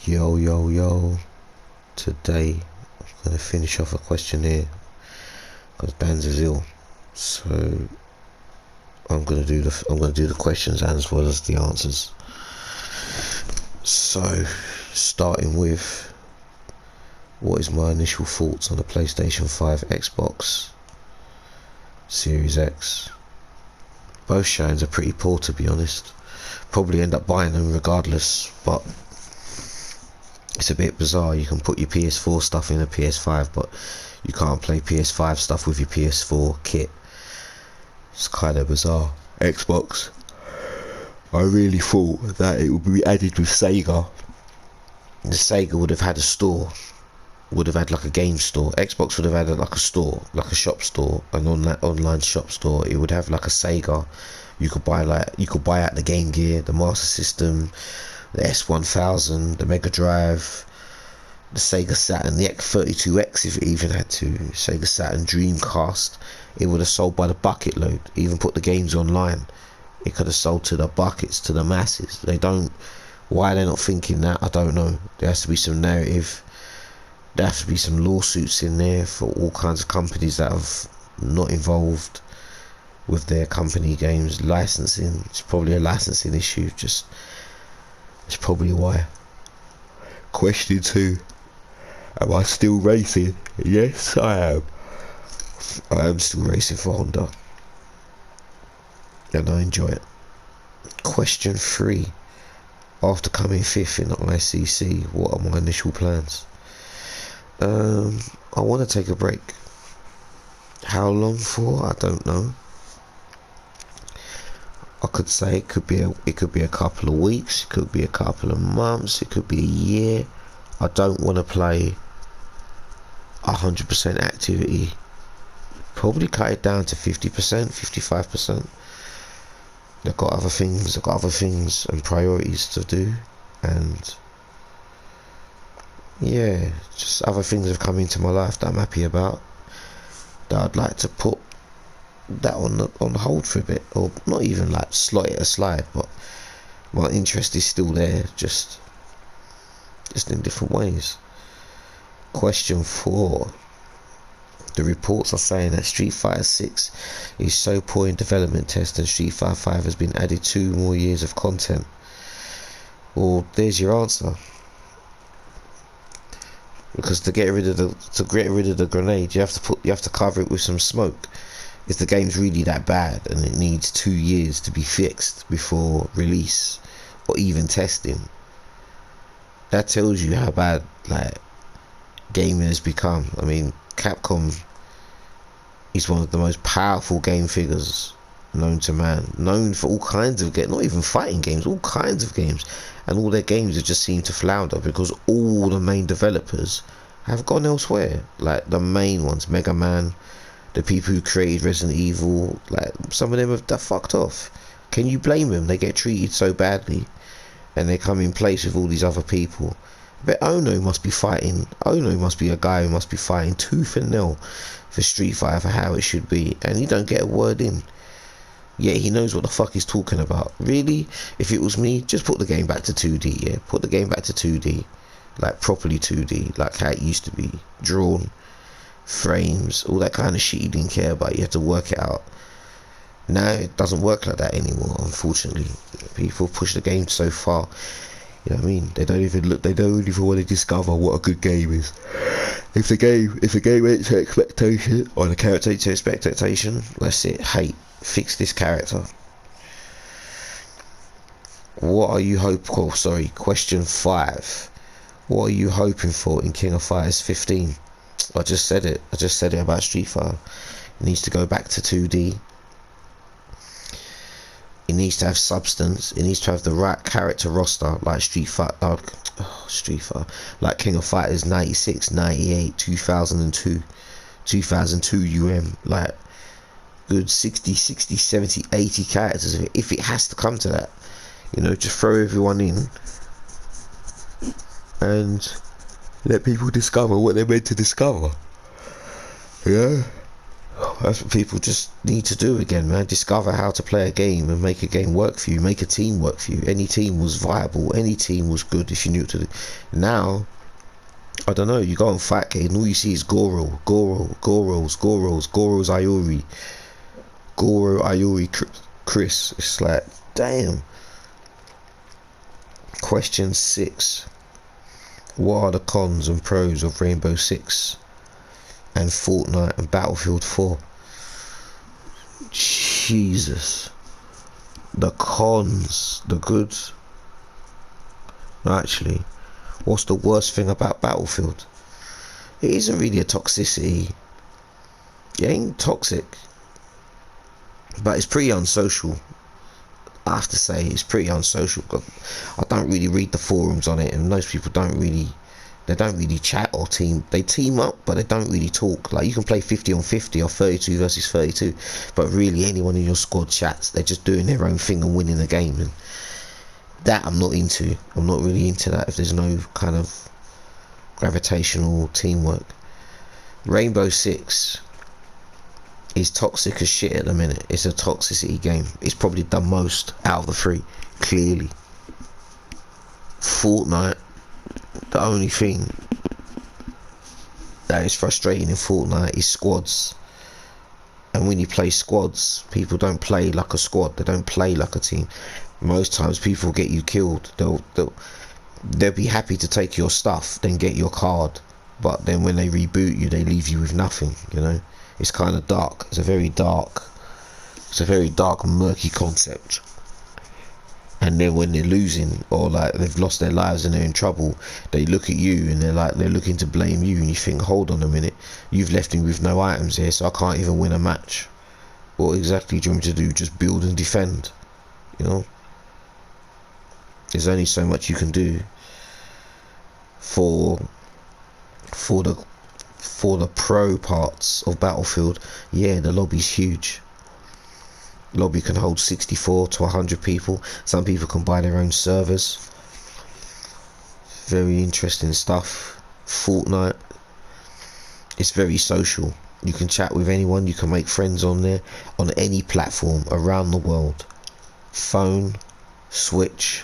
Yo, yo, yo. Today, I'm going to finish off a questionnaire because Bands is ill. So, I'm going to do the questions as well as the answers. So, starting with, what is my initial thoughts on the PlayStation 5, Xbox Series X? Both showings are pretty poor, to be honest. Probably end up buying them regardless, but it's a bit bizarre. You can put your PS4 stuff in a PS5, but you can't play PS5 stuff with your PS4 kit. It's kind of bizarre. Xbox, I really thought that it would be added with Sega. The Sega would have had a store, would have had like a game store. Xbox would have had like a store, like a shop store, an online shop store. It would have like a Sega. You could buy out the Game Gear, the Master System, the S1000, the Mega Drive, the Sega Saturn, the X32X if it even had to, Sega Saturn, Dreamcast. It would have sold by the bucket load. Even put the games online. It could have sold to the buckets, to the masses. They don't. Why they're not thinking that, I don't know. There has to be some narrative. There has to be some lawsuits in there for all kinds of companies that have not involved with their company games. Licensing, it's probably a licensing issue. Just, it's probably why. Question 2. Am I still racing? Yes, I am. I am still racing for Honda. And I enjoy it. Question 3. After coming 5th in the ICC, what are my initial plans? I want to take a break. How long for? I don't know. I could say it could be a couple of weeks, it could be a couple of months, it could be a year. I don't want to play 100% activity. Probably cut it down to 50%, 55%. I've got other things and priorities to do, and yeah, just other things have come into my life that I'm happy about, that I'd like to put that on hold for a bit, or not even like slot it aside, but my interest is still there, just in different ways. Question 4. The reports are saying that Street Fighter 6 is so poor in development test and Street Fighter 5 has been added 2 more years of content. Well, there's your answer. Because to get rid of the grenade, you have to cover it with some smoke. If the game's really that bad and it needs 2 years to be fixed before release or even testing, that tells you how bad like gaming has become. I mean, Capcom is one of the most powerful game figures known to man, known for all kinds of games, not even fighting games, all kinds of games, and all their games have just seemed to flounder because all the main developers have gone elsewhere. Like the main ones, Mega Man, the people who created Resident Evil, like some of them have fucked off. Can you blame them? They get treated so badly and they come in place with all these other people. But Ono must be a guy who must be fighting tooth and nail for Street Fighter for how it should be, and he don't get a word in. Yet he knows what the fuck he's talking about. Really? If it was me, just put the game back to 2D, yeah? Put the game back to 2D. Like properly 2D, like how it used to be. Drawn, frames, all that kind of shit you didn't care about. You had to work it out. Now it doesn't work like that anymore, unfortunately. People push the game so far. You know what I mean? They don't even want to discover what a good game is. If the game ain't to expectation, or the character ain't to expectation, that's it. Hey, fix this character. What are you hoping? Oh, sorry. Question 5. What are you hoping for in King of Fighters 15? I just said it about Street Fighter. It needs to go back to 2D. It needs to have substance. It needs to have the right character roster, like Street Fighter, like King of Fighters 96, 98, 2002, 2002 like good 60, 70, 80 characters. If it has to come to that, just throw everyone in and let people discover what they're meant to discover. Yeah. That's what people just need to do again, man. Discover how to play a game and make a game work for you, make a team work for you. Any team was viable, any team was good if you knew what to do. Now, I don't know, you go on Fatgate and all you see is Goro Iori, Chris. It's like, damn. Question 6. What are the cons and pros of Rainbow Six and Fortnite and Battlefield 4? Jesus. The cons, the goods. Actually, what's the worst thing about Battlefield? It isn't really a toxicity. It ain't toxic, but it's pretty unsocial. I have to say, it's pretty unsocial. I don't really read the forums on it, and most people don't really chat or team. They team up, but they don't really talk. Like, you can play 50 on 50 or 32 versus 32, but really anyone in your squad chats. They're just doing their own thing and winning the game, and that I'm not into. I'm not really into that if there's no kind of gravitational teamwork. Rainbow Six is toxic as shit at the minute. It's a toxicity game. It's probably the most out of the three, clearly. Fortnite, the only thing that is frustrating in Fortnite is squads. And when you play squads, people don't play like a squad. They don't play like a team. Most times people get you killed. They'll be happy to take your stuff, then get your card, but then when they reboot you, they leave you with nothing, you know. It's kind of dark. It's a very dark, murky concept. And then when they're losing, or like they've lost their lives and they're in trouble, they look at you and they're looking to blame you, and you think, hold on a minute, you've left me with no items here, so I can't even win a match. What exactly do you want me to do? Just build and defend, you know? There's only so much you can do for the pro parts of Battlefield. Yeah, the lobby's huge. Lobby can hold 64 to 100 people. Some people can buy their own servers. Very interesting stuff. Fortnite, it's very social. You can chat with anyone, you can make friends on there, on any platform around the world. Phone, Switch,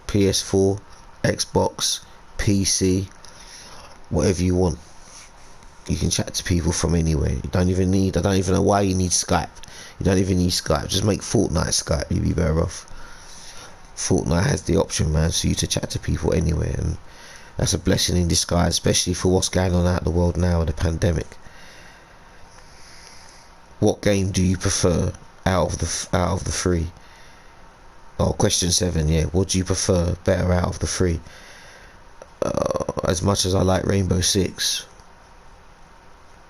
PS4, Xbox, PC, whatever you want. You can chat to people from anywhere. I don't even know why you need Skype. You don't even need Skype. Just make Fortnite Skype. You'd be better off. Fortnite has the option, man, for you to chat to people anywhere, and that's a blessing in disguise, especially for what's going on out in the world now with the pandemic. What game do you prefer out of the three? Oh, question 7. Yeah, what do you prefer better out of the three? As much as I like Rainbow Six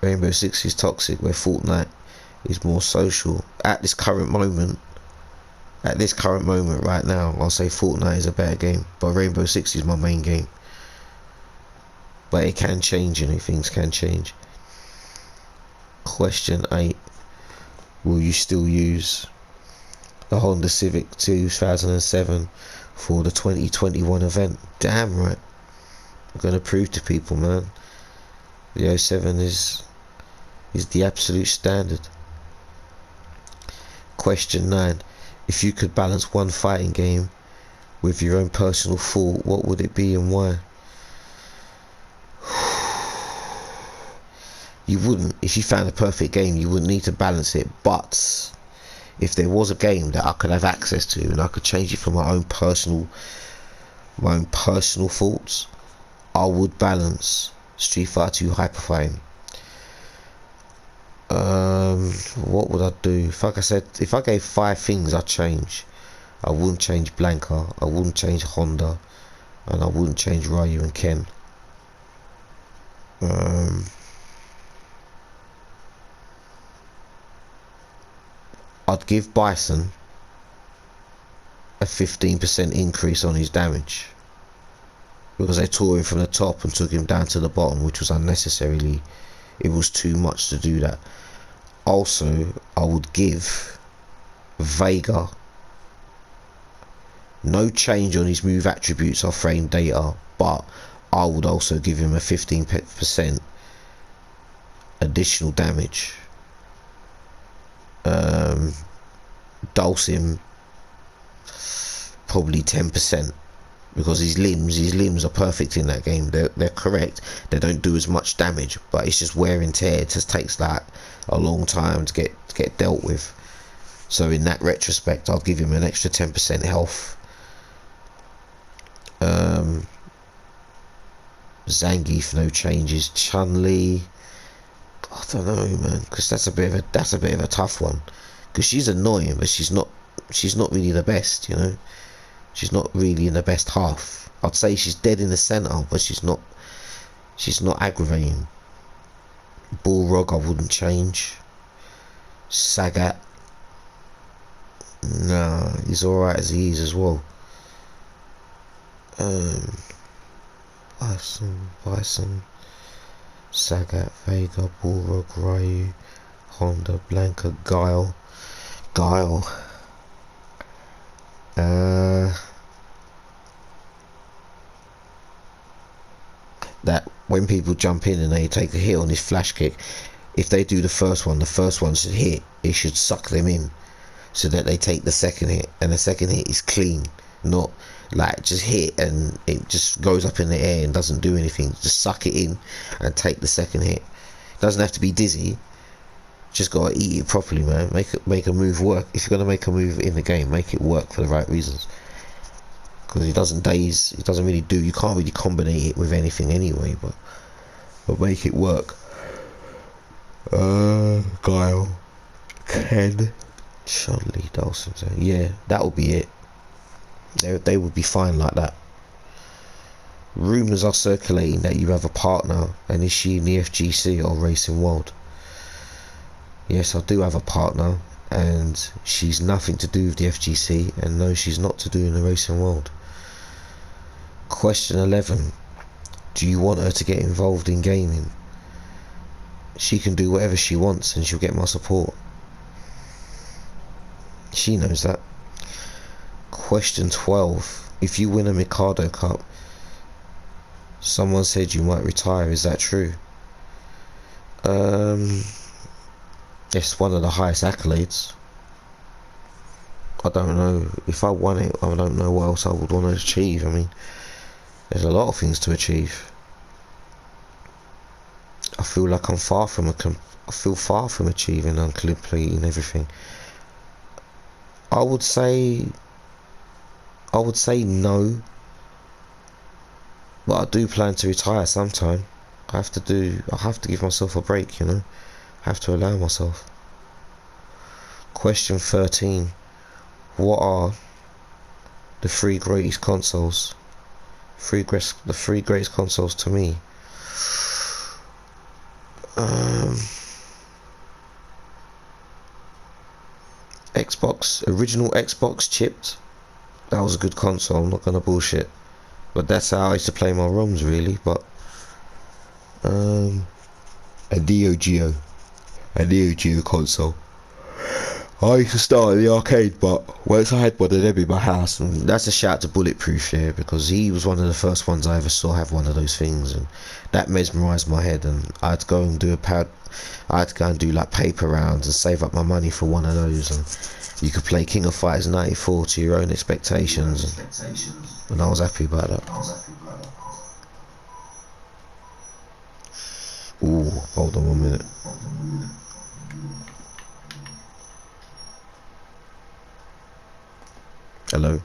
is toxic, where Fortnite is more social. At this current moment right now, I'll say Fortnite is a better game, but Rainbow Six is my main game. But it can change, and things can change. Question 8. Will you still use the Honda Civic 2007 for the 2021 event? Damn right. I'm gonna prove to people, man, the 07 is the absolute standard. Question 9. If you could balance one fighting game with your own personal thought, what would it be and why? You wouldn't. If you found a perfect game, you wouldn't need to balance it. But if there was a game that I could have access to and I could change it for my own personal thoughts, I would balance Street Fighter 2 Hyper Fighting. What would I do? If I gave 5 things I'd change, I wouldn't change Blanca, I wouldn't change Honda, and I wouldn't change Ryu and Ken. I'd give Bison a 15% increase on his damage, because they tore him from the top and took him down to the bottom, which was unnecessarily. It was too much to do that. Also, I would give Vega no change on his move attributes or frame data, but I would also give him a 15% additional damage. Dulcim probably 10%, because his limbs are perfect in that game. They're correct. They don't do as much damage, but it's just wear and tear. It just takes like a long time to get dealt with. So in that retrospect, I'll give him an extra 10% health. Zangief, no changes. Chun-Li, I don't know, man, because that's a bit of a tough one, because she's annoying, but she's not really the best, you know. She's not really in the best half. I'd say she's dead in the center, but she's not aggravating. Balrog, I wouldn't change. Sagat, nah, he's alright as he is as well. Bison, Sagat, Vega, Balrog, Ryu, Honda, Blanca, Guile. That when people jump in and they take a hit on this flash kick, if they do the first one should hit. It should suck them in, so that they take the second hit, and the second hit is clean, not like just hit and it just goes up in the air and doesn't do anything. Just suck it in and take the second hit. Doesn't have to be dizzy. Just gotta eat it properly, man. Make a move work. If you're gonna make a move in the game, make it work for the right reasons. Because it doesn't daze. It doesn't really do. You can't really combinate it with anything anyway. But make it work. Guile, Ken, Chun-Li, Dawson. Yeah, that'll be it. They would be fine like that. Rumours are circulating that you have a partner, and is she in the FGC or Racing World? Yes, I do have a partner, and she's nothing to do with the FGC, and no, she's not to do in the Racing World. Question 11. Do you want her to get involved in gaming? She can do whatever she wants and she'll get my support. She knows that. Question 12. If you win a Mikado Cup, someone said you might retire, is that true? It's one of the highest accolades. I don't know, if I won it, I don't know what else I would want to achieve. I mean, there's a lot of things to achieve. I feel like I'm far from achieving and completing everything. I would say no, but I do plan to retire sometime. I have to give myself a break, you know. I have to allow myself. Question 13. What are the three greatest consoles? The three greatest consoles to me. Xbox, original Xbox chipped. That was a good console, I'm not gonna bullshit. But that's how I used to play my ROMs really. But a Neo Geo console. I used to start in the arcade, but once I had one of them in my house, and that's a shout to Bulletproof, yeah, because he was one of the first ones I ever saw have one of those things, and that mesmerised my head. And I had to go and do like paper rounds and save up my money for one of those, and you could play King of Fighters 94 to your own expectations, and I was happy about that. Ooh, hold on 1 minute. Hello.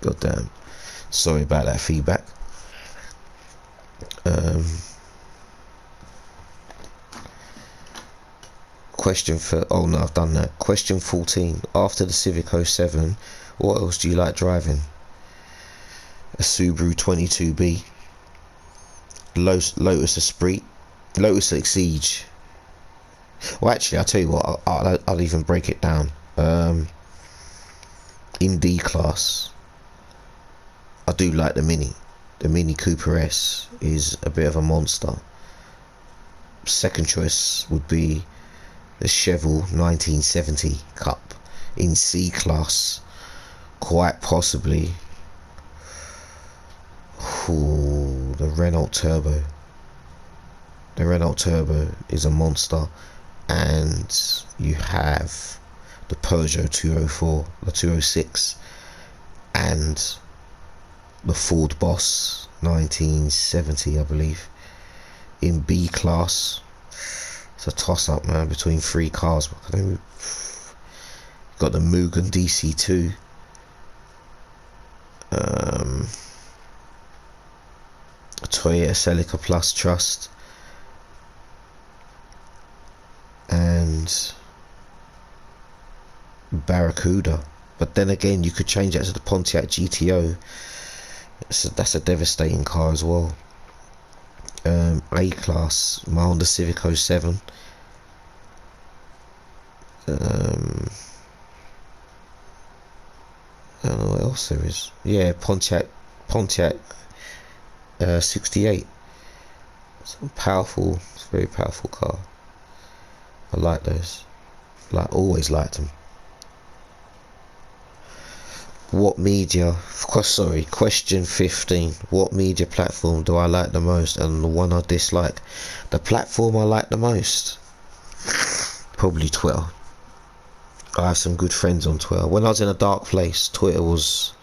God damn. Sorry about that feedback. Question for oh no, I've done that. Question 14. After the Civic 07, what else do you like driving? A Subaru 22B, Lotus Esprit, Lotus Exige. Well, actually, I'll tell you what. I'll even break it down. In D class, I do like the Mini. The Mini Cooper S is a bit of a monster. Second choice would be the Chevrolet 1970 Cup. In C class, quite possibly, the Renault Turbo. The Renault Turbo is a monster, and you have the Peugeot 204, the 206, and the Ford Boss 1970, I believe, in B class. It's a toss up, man, between three cars. Got the Mugen DC2, Toyota Celica Plus Trust, and Barracuda. But then again, you could change that to the Pontiac GTO. So that's a devastating car as well. A class, my Honda Civic 07. I don't know what else there is. Yeah, Pontiac 68. It's powerful. It's a very powerful car. I like those. Always liked them. What media? Question 15. What media platform do I like the most, and the one I dislike? The platform I like the most, probably Twitter. I have some good friends on Twitter. When I was in a dark place, Twitter was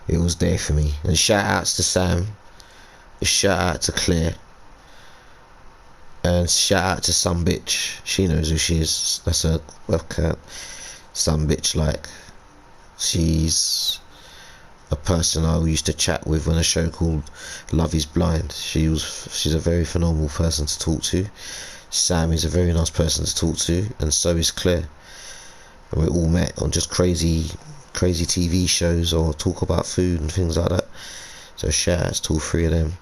there for me. And shout outs to Sam, shout out to Claire, and shout out to some bitch. She knows who she is. That's a webcat. Some bitch, like, she's a person I used to chat with on a show called Love Is Blind. She's a very phenomenal person to talk to. Sam is a very nice person to talk to, and so is Claire. And we all met on just crazy TV shows or talk about food and things like that. So shout outs to all three of them.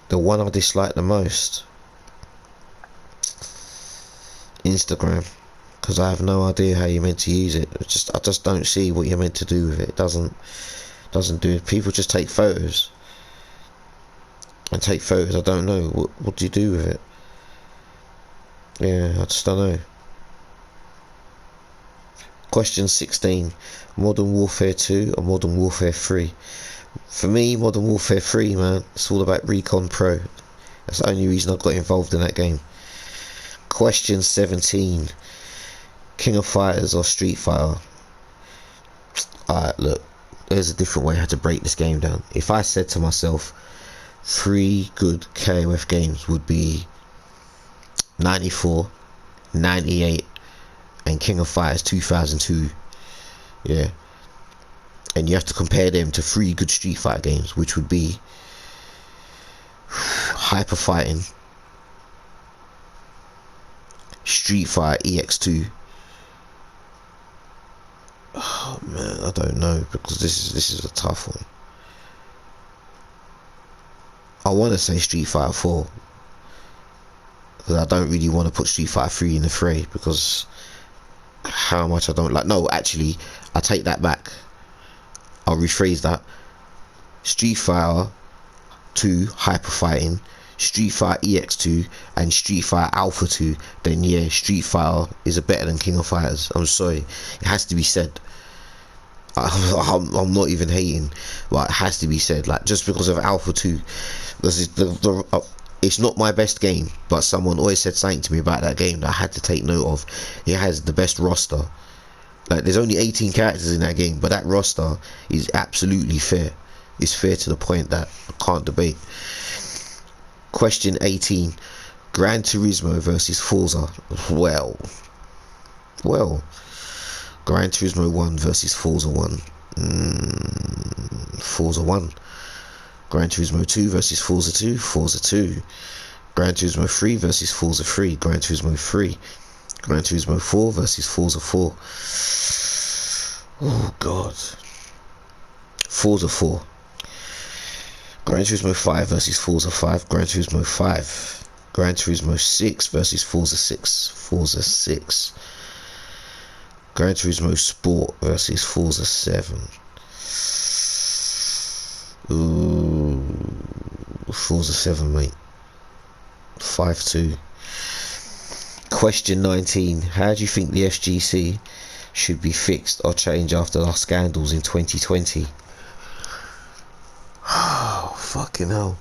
The one I dislike the most, Instagram, because I have no idea how you're meant to use it. I just don't see what you're meant to do with it. It doesn't do it. People just take photos and take photos. I don't know what do you do with it. Yeah, I just don't know. Question 16. Modern Warfare 2 or Modern Warfare 3? For me, Modern Warfare 3, man. It's all about Recon Pro. That's the only reason I got involved in that game. Question 17. King of Fighters or Street Fighter? Alright, look. There's a different way how to break this game down. If I said to myself, 3 good KOF games would be 94, 98, and King of Fighters 2002. Yeah. And you have to compare them to 3 good Street Fighter games, which would be Hyper Fighting, Street Fighter EX2. Oh man, I don't know, because this is a tough one. I want to say Street Fighter 4, because I don't really want to put Street Fighter 3 in the fray, because how much I don't like. No, actually, I take that back. I'll rephrase that. Street Fighter 2 Hyper Fighting, Street Fighter EX2, and Street Fighter Alpha 2. Then yeah, Street Fighter is better than King of Fighters. I'm sorry, it has to be said. I'm not even hating, but it has to be said. Like, just because of Alpha 2, this is it's not my best game, but someone always said something to me about that game that I had to take note of. It has the best roster. Like, there's only 18 characters in that game, but that roster is absolutely fair. It's fair to the point that I can't debate. Question 18. Gran Turismo versus Forza. Well, Gran Turismo 1 versus Forza 1. Forza 1. Gran Turismo 2 versus Forza 2. Forza 2. Gran Turismo 3 versus Forza 3. Gran Turismo 3. Gran Turismo 4 versus Forza 4. Oh god. Forza 4. Gran Turismo 5 versus Forza 5. Gran Turismo 5. Gran Turismo 6 versus Forza 6. Forza 6. Gran Turismo Sport versus Forza 7. Ooh, Forza 7, mate. 5-2. Question 19. How do you think the FGC should be fixed or changed after our scandals in 2020? Oh, fucking hell.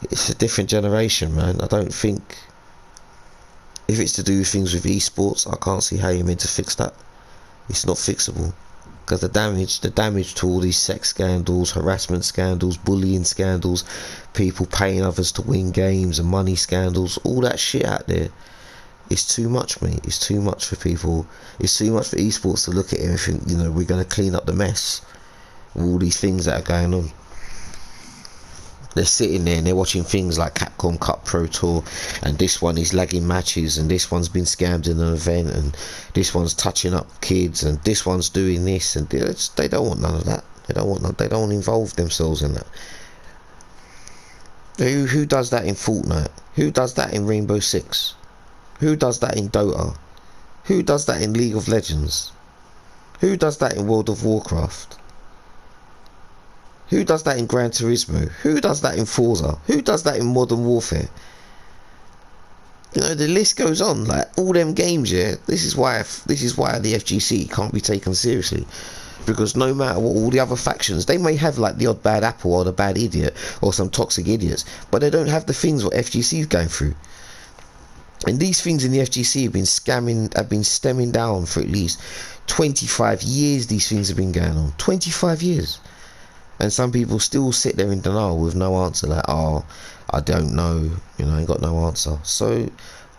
It's a different generation, man. I don't think, if it's to do things with esports, I can't see how you're meant to fix that. It's not fixable. Because the damage to all these sex scandals, harassment scandals, bullying scandals, people paying others to win games and money scandals, all that shit out there, it's too much, mate. It's too much for people. It's too much for esports to look at it and think, you know, we're going to clean up the mess of all these things that are going on. They're sitting there and they're watching things like Capcom Cup Pro Tour, and this one is lagging matches, and this one's been scammed in an event, and this one's touching up kids, and this one's doing this, and they don't want none of that. They don't involve themselves in that. Who does that in Fortnite? Who does that in Rainbow Six? Who does that in Dota? Who does that in League of Legends? Who does that in World of Warcraft? Who does that in Gran Turismo? Who does that in Forza? Who does that in Modern Warfare? You know, the list goes on. Like, all them games, yeah. This is why the FGC can't be taken seriously, because no matter what, all the other factions, they may have like the odd bad apple or the bad idiot or some toxic idiots, but they don't have the things what FGC is going through. And these things in the FGC have been stemming down for at least 25 years. These things have been going on 25 years. And some people still sit there in denial with no answer, like, oh, I don't know, you know, I ain't got no answer. So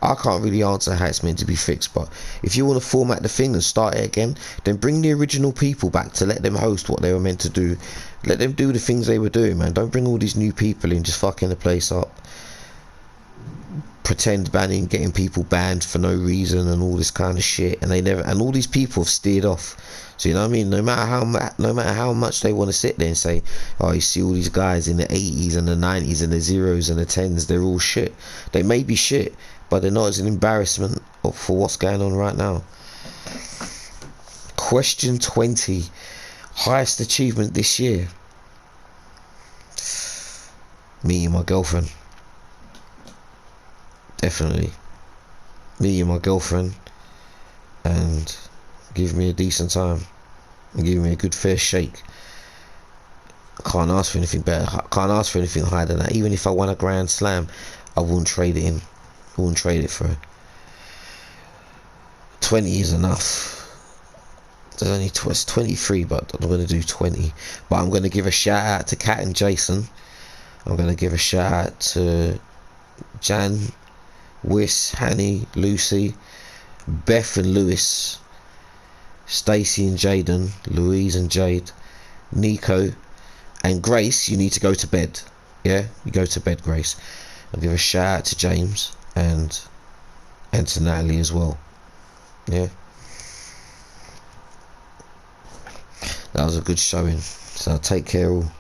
I can't really answer how it's meant to be fixed. But if you want to format the thing and start it again, then bring the original people back to let them host what they were meant to do. Let them do the things they were doing, man. Don't bring all these new people in, just fucking the place up. Pretend banning, getting people banned for no reason and all this kind of shit, and all these people have steered off. So you know what I mean, no matter how much they want to sit there and say, oh, you see all these guys in the 80s and the 90s and the zeros and the 10s, they're all shit. They may be shit, but they're not as an embarrassment for what's going on right now. Question 20. Highest achievement this year? Meeting my girlfriend. Definitely me and my girlfriend, and give me a decent time and give me a good fair shake. I can't ask for anything better. I can't ask for anything higher than that. Even if I won a Grand Slam, I wouldn't trade it in. I wouldn't trade it for it. 20 is enough. There's only 23, but I'm going to do 20. But I'm going to give a shout out to Kat and Jason. I'm going to give a shout out to Jan, Wiss, Hanny, Lucy, Beth and Lewis, Stacey and Jaden, Louise and Jade, Nico, and Grace. You need to go to bed. Yeah, you go to bed, Grace. I'll give a shout out to James and to Natalie as well. Yeah, that was a good showing. So take care all.